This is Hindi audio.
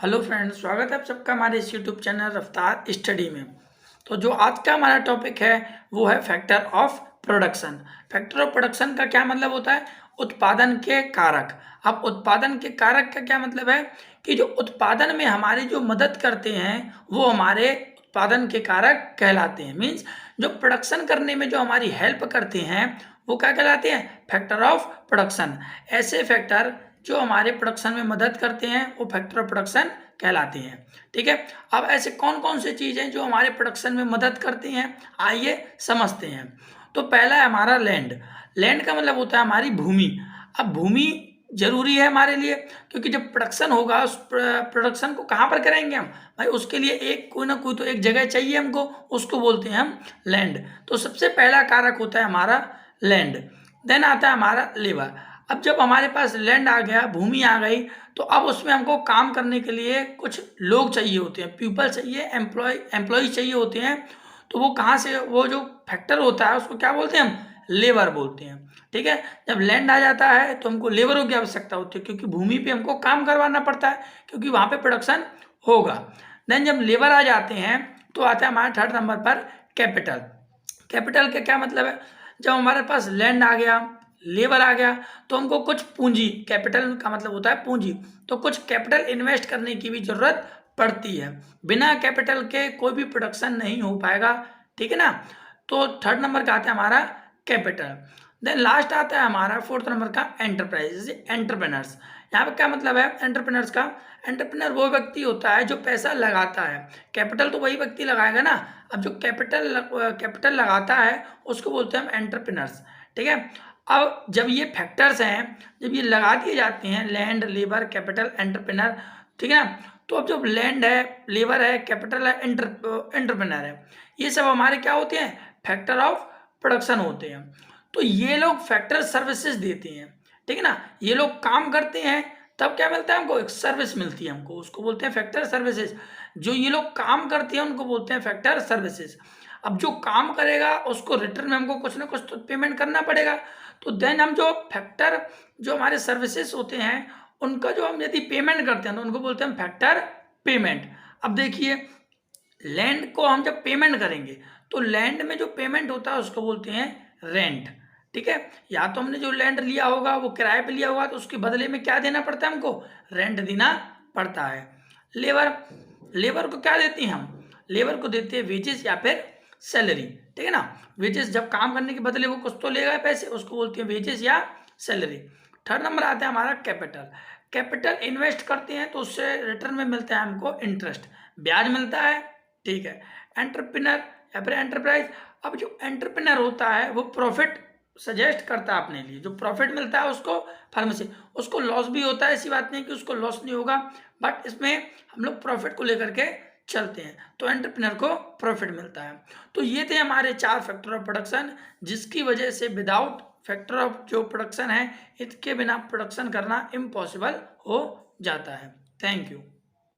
हेलो फ्रेंड्स, स्वागत है आप सबका हमारे इस यूट्यूब चैनल रफ्तार स्टडी में। तो जो आज का हमारा टॉपिक है वो है factor of production. Factor of production का क्या मतलब होता है? उत्पादन के कारक। अब उत्पादन के कारक का क्या मतलब है कि जो उत्पादन में हमारी जो मदद करते हैं वो हमारे उत्पादन के कारक कहलाते हैं। मीन्स जो प्रोडक्शन करने में जो हमारी हेल्प करते हैं वो क्या कहलाते हैं? Factor of production. ऐसे फैक्टर जो हमारे प्रोडक्शन में मदद करते हैं वो फैक्टर ऑफ प्रोडक्शन कहलाते हैं। ठीक है, अब ऐसे कौन कौन से चीज़ हैं जो हमारे प्रोडक्शन में मदद करती हैं, आइए समझते हैं। तो पहला है हमारा लैंड। लैंड का मतलब होता है हमारी भूमि। अब भूमि जरूरी है हमारे लिए, क्योंकि जब प्रोडक्शन होगा उस प्रोडक्शन को कहाँ पर करेंगे हम भाई, उसके लिए एक कोई ना कोई तो एक जगह चाहिए हमको, उसको बोलते हैं हम लैंड। तो सबसे पहला कारक होता है हमारा लैंड। देन आता है हमारा लेबर। अब जब हमारे पास लैंड आ गया, भूमि आ गई, तो अब उसमें हमको काम करने के लिए कुछ लोग चाहिए होते हैं, पीपल चाहिए, एम्प्लॉय चाहिए होते हैं। तो वो कहाँ से, वो जो फैक्टर होता है उसको क्या बोलते हैं हम? लेबर बोलते हैं। ठीक है, जब लैंड आ जाता है तो हमको लेबरों की आवश्यकता होती है, क्योंकि भूमि पे हमको काम करवाना पड़ता है, क्योंकि वहाँ पे प्रोडक्शन होगा। देन जब लेबर आ जाते हैं तो आता है हमारा थर्ड नंबर पर कैपिटल। कैपिटल का क्या मतलब है? जब हमारे पास लैंड आ गया, लेबर आ गया, तो हमको कुछ पूंजी, कैपिटल का मतलब होता है पूंजी, तो कुछ कैपिटल इन्वेस्ट करने की भी जरूरत पड़ती है। बिना कैपिटल के कोई भी प्रोडक्शन नहीं हो पाएगा। ठीक है ना? तो थर्ड नंबर का आता है हमारा कैपिटल। देन लास्ट आता है हमारा फोर्थ नंबर का एंटरप्राइज, एंटरप्रेनर्स। यहाँ पे क्या मतलब है एंटरप्रेनर्स का? एंटरप्रेनर वो व्यक्ति होता है जो पैसा लगाता है। कैपिटल तो वही व्यक्ति लगाएगा ना। अब जो कैपिटल लगाता है उसको बोलते हैं हम एंटरप्रेनर्स। ठीक है, अब जब ये फैक्टर्स हैं, जब ये लगा दिए जाते हैं, लैंड, लेबर, कैपिटल, एंटरप्रेनर, ठीक है ना, तो अब जब लैंड है, लेबर है, कैपिटल है, एंटरप्रेनर है, ये सब हमारे क्या होते हैं? फैक्टर ऑफ प्रोडक्शन होते हैं। तो ये लोग फैक्टर सर्विसेज देते हैं। ठीक है ना, ये लोग काम करते हैं, तब क्या मिलता है हमको? एक सर्विस मिलती है हमको, उसको बोलते हैं फैक्टर सर्विसेज। जो ये लोग काम करते हैं उनको बोलते हैं फैक्टर सर्विसेज। अब जो काम करेगा उसको रिटर्न में हमको कुछ ना कुछ तो पेमेंट करना पड़ेगा। तो देन हम जो फैक्टर, जो हमारे सर्विसेज होते हैं, उनका जो हम यदि पेमेंट करते हैं तो उनको बोलते हैं फैक्टर पेमेंट। अब देखिए, लैंड को हम जब पेमेंट करेंगे तो लैंड में जो पेमेंट होता है उसको बोलते हैं रेंट। ठीक है, या तो हमने जो लैंड लिया होगा वो किराए पे लिया होगा, तो उसके बदले में क्या देना पड़ता है हमको? रेंट देना पड़ता है। लेबर, लेबर को क्या देते हैं हम? लेबर को देते हैं वेजेस या फिर सैलरी। ठीक है ना, वेजेस, जब काम करने के बदले वो कुछ तो लेगा पैसे, उसको बोलते हैं वेजेस या सैलरी। थर्ड नंबर आता है हमारा कैपिटल। कैपिटल इन्वेस्ट करते हैं तो उससे रिटर्न में मिलता है हमको इंटरेस्ट, ब्याज मिलता है। ठीक है, एंटरप्रेन्योर या फिर एंटरप्राइज। अब जो एंटरप्रेन्योर होता है वो प्रॉफिट सजेस्ट करता है अपने लिए, जो प्रॉफिट मिलता है उसको फर्म से, उसको लॉस भी होता है, ऐसी बात नहीं कि उसको लॉस नहीं होगा, बट इसमें हम लोग प्रॉफिट को लेकर के चलते हैं, तो एंटरप्रेन्योर को प्रॉफिट मिलता है। तो ये थे हमारे 4 फैक्टर ऑफ प्रोडक्शन, जिसकी वजह से विदाउट फैक्टर ऑफ जो प्रोडक्शन है, इसके बिना प्रोडक्शन करना इम्पॉसिबल हो जाता है। Thank you.